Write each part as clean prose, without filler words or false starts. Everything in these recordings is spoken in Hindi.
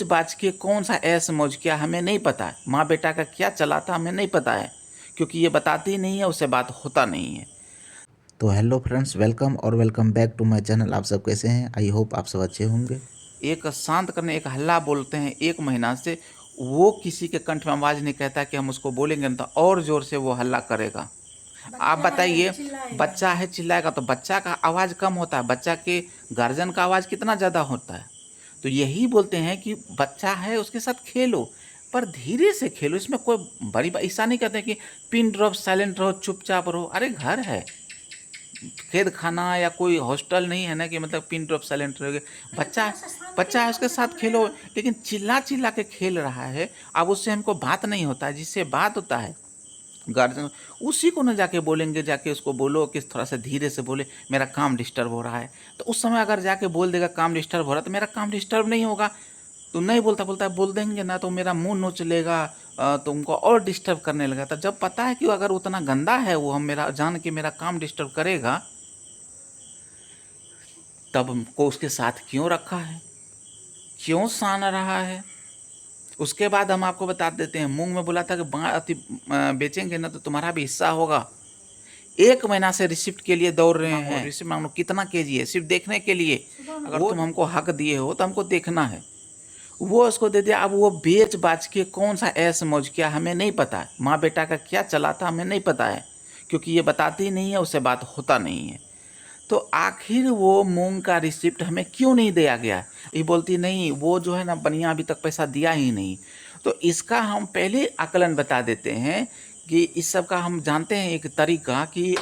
बाज के कौन सा ऐश मौज किया हमें नहीं पता है, माँ बेटा का क्या चला था हमें नहीं पता है, क्योंकि ये बताती ही नहीं है, उससे बात होता नहीं है। तो हेलो फ्रेंड्स, वेलकम और welcome back to my channel. आप सब कैसे हैं? आई होप आप सब अच्छे होंगे। एक शांत करने एक हल्ला बोलते हैं 1 महीना से, वो किसी के कंठ में आवाज़ नहीं कहता कि हम उसको बोलेंगे ना तो और ज़ोर से वो हल्ला करेगा। आप बताइए, बच्चा है चिल्लाएगा तो बच्चा का आवाज़ कम होता है, बच्चा के गार्जियन का आवाज़ कितना ज़्यादा होता है। तो यही बोलते हैं कि बच्चा है उसके साथ खेलो, पर धीरे से खेलो, इसमें कोई बड़ी ऐसा नहीं कहते कि पिन ड्रॉप साइलेंट रहो चुपचाप रहो। अरे घर है, कैद खाना या कोई हॉस्टल नहीं है ना कि मतलब पिन ड्रॉप साइलेंट रहोगे। बच्चा बच्चा है उसके साथ खेलो, लेकिन चिल्ला चिल्ला के खेल रहा है, अब उससे हमको बात नहीं होता है। जिससे बात होता है गार्जियन, उसी को ना जाके बोलेंगे, जाके उसको बोलो कि थोड़ा सा धीरे से बोले, मेरा काम डिस्टर्ब हो रहा है। तो उस समय अगर जाके बोल देगा काम डिस्टर्ब हो रहा है, तो मेरा काम डिस्टर्ब नहीं होगा। तो नहीं बोलता बोलता बोल देंगे ना तो मेरा मुंह नोच लेगा, तो उनको और डिस्टर्ब करने लगा। तो जब पता है कि अगर उतना गंदा है वो, हम मेरा जान के मेरा काम डिस्टर्ब करेगा, तब हमको उसके साथ क्यों रखा है, क्यों सान रहा है। उसके बाद हम आपको बता देते हैं, मूंग में बोला था कि बेचेंगे ना तो तुम्हारा भी हिस्सा होगा। 1 महीना से रिसिप्ट के लिए दौड़ रहे हैं, रिसिप्ट मांगो कितना केजी है, सिर्फ देखने के लिए। अगर तुम हमको हक दिए हो तो हमको देखना है। वो उसको दे दिया। अब वो बेच बाच के कौन सा ऐश मौज किया हमें नहीं पता है, माँ बेटा का क्या चला था हमें नहीं पता है, क्योंकि ये बताती नहीं है, उससे बात होता नहीं है। तो आखिर वो मूंग का रिसिप्ट हमें क्यों नहीं दिया गया? ये बोलती नहीं, वो जो है ना बनिया अभी तक पैसा दिया ही नहीं। तो इसका हम पहले आकलन बता देते हैं कि इस सब का हम जानते हैं एक तरीका कि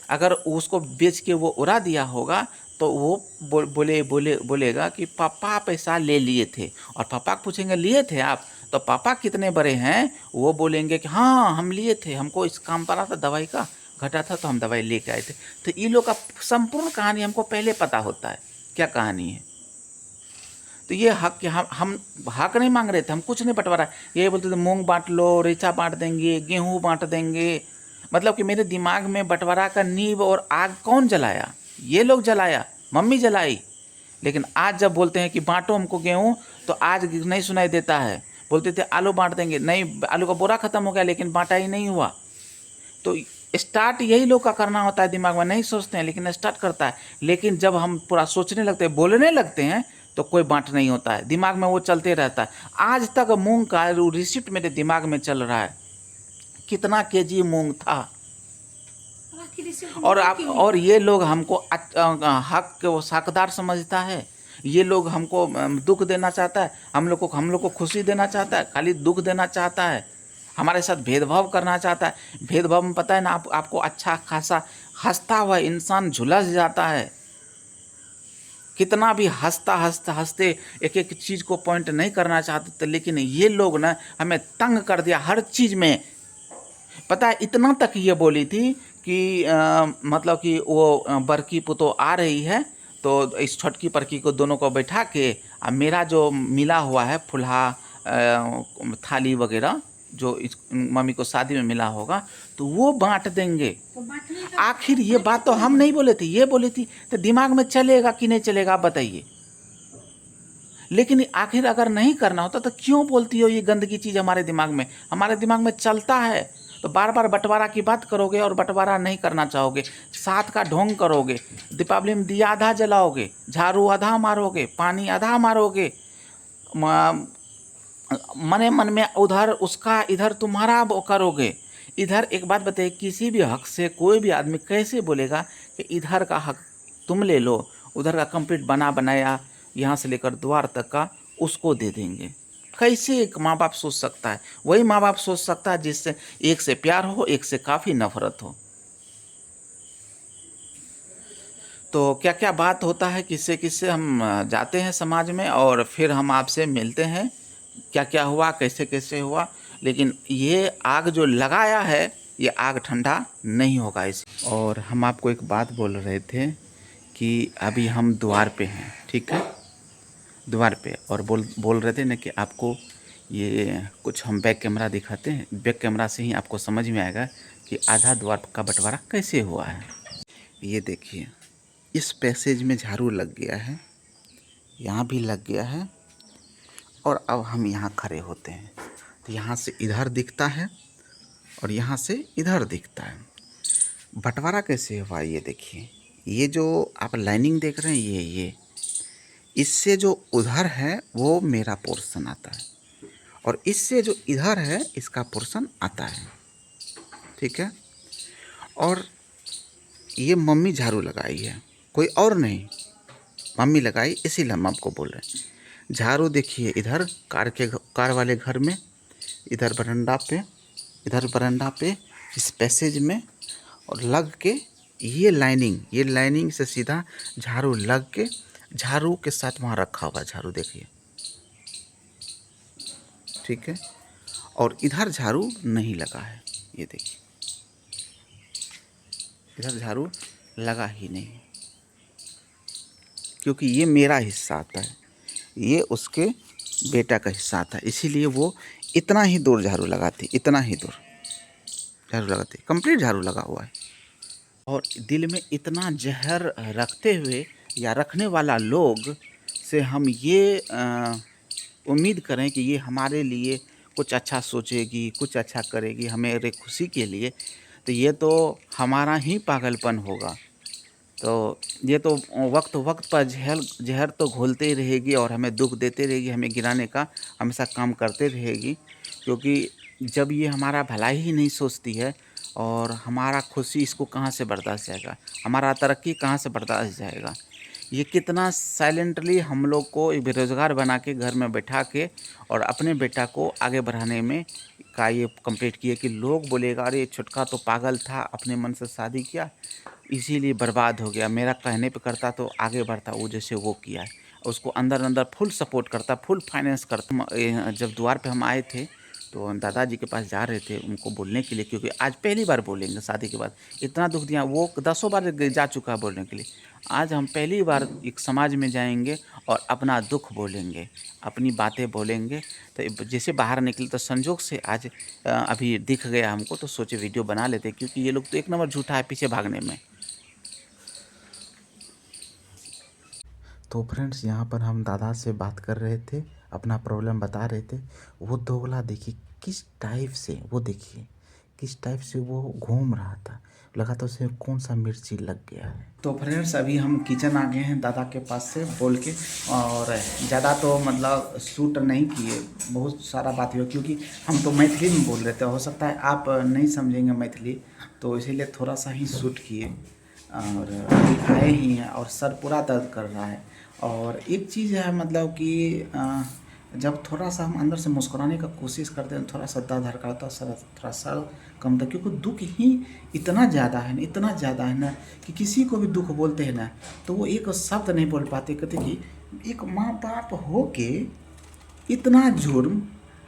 अगर उसको बेच के वो उड़ा दिया होगा तो वो बोलेगा कि पापा पैसा ले लिए थे, और पापा को पूछेंगे लिए थे आप, तो पापा कितने बड़े हैं, वो बोलेंगे कि हाँ हम लिए थे, हमको इस काम पड़ा था, दवाई का घटा था तो हम दवाई लेके आए थे। तो ये लोग का संपूर्ण कहानी हमको पहले पता होता है क्या कहानी है। तो ये हक के हम हक नहीं मांग रहे थे, हम कुछ नहीं बंटवारा। ये बोलते थे मूंग बांट लो, रेचा बांट देंगे, गेहूँ बांट देंगे। मतलब कि मेरे दिमाग में बंटवारा का नींव और आग कौन जलाया? ये लोग जलाया, मम्मी जलाई। लेकिन आज जब बोलते हैं कि बांटो हमको गेहूँ, तो आज नहीं सुनाई देता है। बोलते थे आलू बांट देंगे, नहीं आलू का बोरा खत्म हो गया लेकिन बांटा ही नहीं हुआ। तो स्टार्ट यही लोग का करना होता है, दिमाग में नहीं सोचते हैं लेकिन स्टार्ट करता है। लेकिन जब हम पूरा सोचने लगते हैं, बोलने लगते हैं, तो कोई बांट नहीं होता है, दिमाग में वो चलते रहता है। आज तक मूंग का रिसिप्ट मेरे दिमाग में चल रहा है, कितना केजी मूंग था। और ये लोग हमको हक के वो हकदार समझता है। ये लोग हमको दुख देना चाहता है, हम लोग को खुशी देना चाहता है, खाली दुख देना चाहता है, हमारे साथ भेदभाव करना चाहता है। भेदभाव में पता है ना, आपको अच्छा खासा हंसता हुआ इंसान झुलस जाता है। कितना भी हंसते एक एक चीज़ को पॉइंट नहीं करना चाहते थे, लेकिन ये लोग ना हमें तंग कर दिया हर चीज़ में। पता है इतना तक ये बोली थी कि मतलब कि वो बड़की पुतो आ रही है तो इस छोटकी परकी को दोनों को बैठा के, मेरा जो मिला हुआ है फुलहा थाली वगैरह जो इस मम्मी को शादी में मिला होगा तो वो बांट देंगे। तो आखिर ये बात तो हम नहीं बोले थे, ये बोली थी। तो दिमाग में चलेगा कि नहीं चलेगा आप बताइए। लेकिन आखिर अगर नहीं करना होता तो क्यों बोलती हो ये गंदगी चीज़ हमारे दिमाग में? हमारे दिमाग में चलता है तो बार बार बंटवारा की बात करोगे और बंटवारा नहीं करना चाहोगे, साथ का ढोंग करोगे, दीपावली में दिया आधा जलाओगे, झाड़ू आधा मारोगे, पानी आधा मारोगे, मने मन में उधर उसका इधर तुम्हारा करोगे। इधर एक बात बताइए, किसी भी हक से कोई भी आदमी कैसे बोलेगा कि इधर का हक तुम ले लो, उधर का कंप्लीट बना बनाया यहाँ से लेकर द्वार तक का उसको दे देंगे? कैसे एक माँ बाप सोच सकता है? वही माँ बाप सोच सकता है जिससे एक से प्यार हो, एक से काफ़ी नफरत हो। तो क्या क्या बात होता है, किससे किससे हम जाते हैं समाज में और फिर हम आपसे मिलते हैं क्या क्या हुआ, कैसे कैसे हुआ। लेकिन ये आग जो लगाया है ये आग ठंडा नहीं होगा इस। और हम आपको एक बात बोल रहे थे कि अभी हम द्वार पे हैं, ठीक है, द्वार पे, और बोल रहे थे ना कि आपको ये कुछ हम बैक कैमरा दिखाते हैं, बैक कैमरा से ही आपको समझ में आएगा कि आधा द्वार का बंटवारा कैसे हुआ है। ये देखिए, इस पैसेज में झाड़ू लग गया है, यहाँ भी लग गया है, और अब हम यहाँ खड़े होते हैं तो यहाँ से इधर दिखता है और यहाँ से इधर दिखता है। बंटवारा कैसे हुआ ये देखिए, ये जो आप लाइनिंग देख रहे हैं ये इससे जो उधर है वो मेरा पोर्शन आता है और इससे जो इधर है इसका पोर्शन आता है, ठीक है। और ये मम्मी झाड़ू लगाई है, कोई और नहीं, मम्मी लगाई, इसीलिए हम आपको बोल रहे हैं। झाड़ू देखिए इधर कार वाले घर में, इधर बरंडा पे इस पैसेज में और लग के ये लाइनिंग से सीधा झाड़ू लग के झाड़ू के साथ वहाँ रखा हुआ झाड़ू देखिए, ठीक है। और इधर झाड़ू नहीं लगा है, ये देखिए इधर झाड़ू लगा ही नहीं, क्योंकि ये मेरा हिस्सा आता है, ये उसके बेटा का हिस्सा आता है, इसीलिए वो इतना ही दूर झाड़ू लगाती, इतना ही दूर झाड़ू लगाती, कंप्लीट झाड़ू लगा हुआ है। और दिल में इतना जहर रखते हुए या रखने वाला लोग से हम ये उम्मीद करें कि ये हमारे लिए कुछ अच्छा सोचेगी, कुछ अच्छा करेगी हमारे खुशी के लिए, तो ये तो हमारा ही पागलपन होगा। तो ये तो वक्त पर जहर तो घोलते ही रहेगी और हमें दुख देते रहेगी, हमें गिराने का हमेशा काम करते रहेगी। क्योंकि जब ये हमारा भलाई ही नहीं सोचती है और हमारा खुशी इसको कहाँ से बर्दाश्त जाएगा, हमारा तरक्की कहाँ से बर्दाश्त जाएगा। ये कितना साइलेंटली हम लोग को एक बेरोज़गार बना के घर में बैठा के और अपने बेटा को आगे बढ़ाने में का ये कंप्लीट किए कि लोग बोलेगा अरे छुटका तो पागल था, अपने मन से शादी किया इसीलिए बर्बाद हो गया, मेरा कहने पे करता तो आगे बढ़ता, वो जैसे वो किया है। उसको अंदर फुल सपोर्ट करता, फुल फाइनेंस करता। जब द्वार पे हम आए थे तो दादाजी के पास जा रहे थे उनको बोलने के लिए, क्योंकि आज पहली बार बोलेंगे शादी के बाद, इतना दुख दिया, वो 10 बार जा चुका है बोलने के लिए। आज हम पहली बार एक समाज में जाएंगे और अपना दुख बोलेंगे, अपनी बातें बोलेंगे। तो जैसे बाहर निकले तो संजोग से आज अभी दिख गया हमको, तो सोचे वीडियो बना लेते, क्योंकि ये लोग तो एक नंबर झूठा है पीछे भागने में। तो फ्रेंड्स यहाँ पर हम दादा से बात कर रहे थे, अपना प्रॉब्लम बता रहे थे। वो दोगला देखिए किस टाइप से, वो देखिए किस टाइप से वो घूम रहा था, लगा तो उसे कौन सा मिर्ची लग गया है। तो फ्रेंड्स अभी हम किचन आ गए हैं दादा के पास से बोल के, और ज़्यादा तो मतलब शूट नहीं किए, बहुत सारा बात हुआ क्योंकि हम तो मैथिली में बोल रहे थे, हो सकता है आप नहीं समझेंगे मैथिली, तो इसीलिए थोड़ा सा ही शूट किए। और अभी आए ही हैं और सर पूरा दर्द कर रहा है। और एक चीज़ है मतलब कि जब थोड़ा सा हम अंदर से मुस्कुराने का कोशिश करते हैं, थोड़ा सा दर्द हल्का होता है, सर थोड़ा सा कम था, क्योंकि दुख ही इतना ज़्यादा है ना कि किसी को भी दुख बोलते हैं ना तो वो एक शब्द नहीं बोल पाते। कहते कि एक माँ बाप हो के इतना जुर्म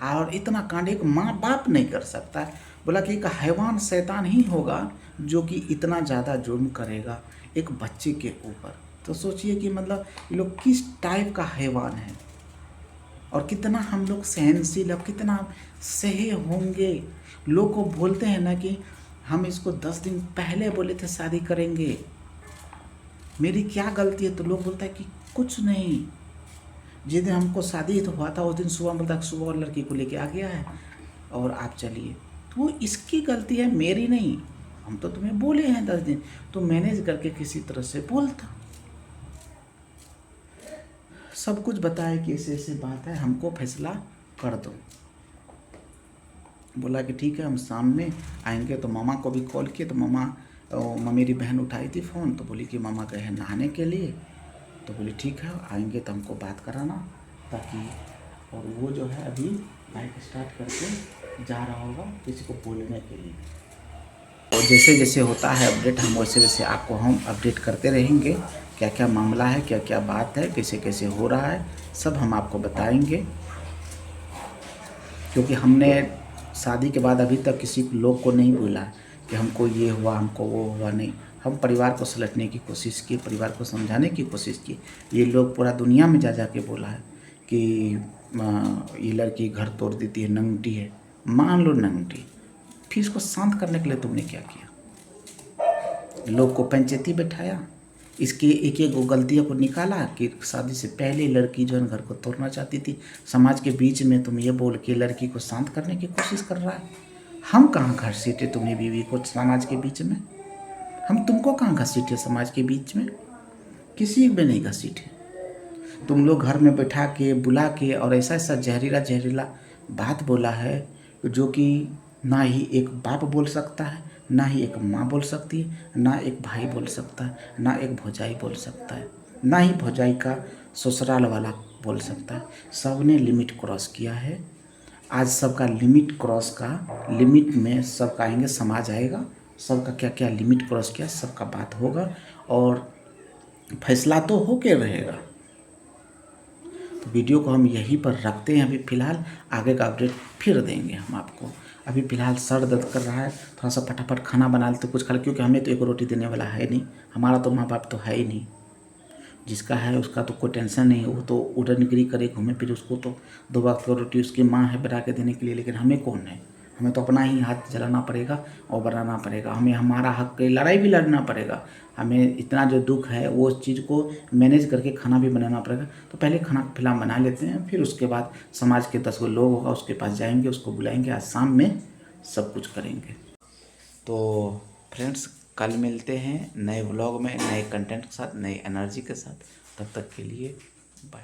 और इतना कांड एक माँ बाप नहीं कर सकता। बोला कि एक हैवान शैतान ही होगा जो कि इतना ज़्यादा जुर्म करेगा एक बच्चे के ऊपर। तो सोचिए कि मतलब ये लोग किस टाइप का हैवान है और कितना हम लोग सहनशील और कितना सहे होंगे। लोग को बोलते हैं ना कि हम इसको 10 दिन पहले बोले थे शादी करेंगे, मेरी क्या गलती है, तो लोग बोलता है कि कुछ नहीं, जिस दिन हमको शादी तो हुआ था उस दिन सुबह बोलता सुबह और लड़की को लेके आ गया है और आप चलिए, तो वो इसकी गलती है, मेरी नहीं। हम तो तुम्हें बोले हैं 10 दिन, तो मैनेज करके किसी तरह से बोलता, सब कुछ बताया कि ऐसे ऐसे बात है, हमको फैसला कर दो। बोला कि ठीक है हम शाम में आएंगे। तो मामा को भी कॉल किए, तो मामा मेरी बहन उठाई थी फ़ोन, तो बोली कि मामा गए हैं नहाने के लिए, तो बोली ठीक है आएंगे तो हमको बात कराना ताकि। और वो जो है अभी बाइक स्टार्ट करके जा रहा होगा किसी को बोलने के लिए। और जैसे जैसे होता है अपडेट हम वैसे वैसे आपको हम अपडेट करते रहेंगे, क्या क्या मामला है, क्या क्या बात है, कैसे कैसे हो रहा है, सब हम आपको बताएंगे। क्योंकि हमने शादी के बाद अभी तक किसी लोग को नहीं बोला कि हमको ये हुआ, हमको वो हुआ, नहीं। हम परिवार को सलटने की कोशिश की, परिवार को समझाने की कोशिश की। ये लोग पूरा दुनिया में जा के बोला है कि ये लड़की घर तोड़ देती है, नंगटी है। मान लो नंगटी, फिर इसको शांत करने के लिए तुमने क्या किया? लोग को पंचायती बैठाया, इसके एक एक गलतियों को निकाला कि शादी से पहले लड़की जो है घर को तोड़ना चाहती थी। समाज के बीच में तुम ये बोल के लड़की को शांत करने की कोशिश कर रहा है। हम कहाँ घसीटे तुम्हें बीवी को समाज के बीच में? हम तुमको कहाँ घसीटे समाज के बीच में? किसी में नहीं घसीटे। तुम लोग घर में बैठा के बुला के और ऐसा ऐसा जहरीला जहरीला बात बोला है जो कि ना ही एक बाप बोल सकता है, ना ही एक माँ बोल सकती है, ना एक भाई बोल सकता है, ना एक भौजाई बोल सकता है, ना ही भौजाई का ससुराल वाला बोल सकता है। सब ने लिमिट क्रॉस किया है। आज सबका लिमिट क्रॉस का लिमिट में सबका आएंगे, समाज आएगा, सबका क्या क्या लिमिट क्रॉस किया सबका बात होगा और फैसला तो होके रहेगा। तो वीडियो को हम यहीं पर रखते हैं अभी फ़िलहाल, आगे का अपडेट फिर देंगे हम आपको। अभी फ़िलहाल सर दर्द कर रहा है, थोड़ा सा फटाफट खाना बना लेते कुछ खा ले, क्योंकि हमें तो एक रोटी देने वाला है नहीं, हमारा तो माँ बाप तो है ही नहीं। जिसका है उसका तो कोई टेंशन नहीं, वो तो उड़नगिरी करे घूमे फिर, उसको तो 2 वक्त का रोटी उसकी माँ है बना के देने के लिए। लेकिन हमें कौन है? हमें तो अपना ही हाथ जलाना पड़ेगा और बनाना पड़ेगा। हमें हमारा हक की लड़ाई भी लड़ना पड़ेगा। हमें इतना जो दुख है वो उस चीज़ को मैनेज करके खाना भी बनाना पड़ेगा। तो पहले खाना फिलहाल बना लेते हैं, फिर उसके बाद समाज के 10 गो लोग होगा उसके पास जाएंगे, उसको बुलाएंगे, आज शाम में सब कुछ करेंगे। तो फ्रेंड्स, कल मिलते हैं नए व्लॉग में, नए कंटेंट के साथ, नई एनर्जी के साथ। तब तक के लिए बाय।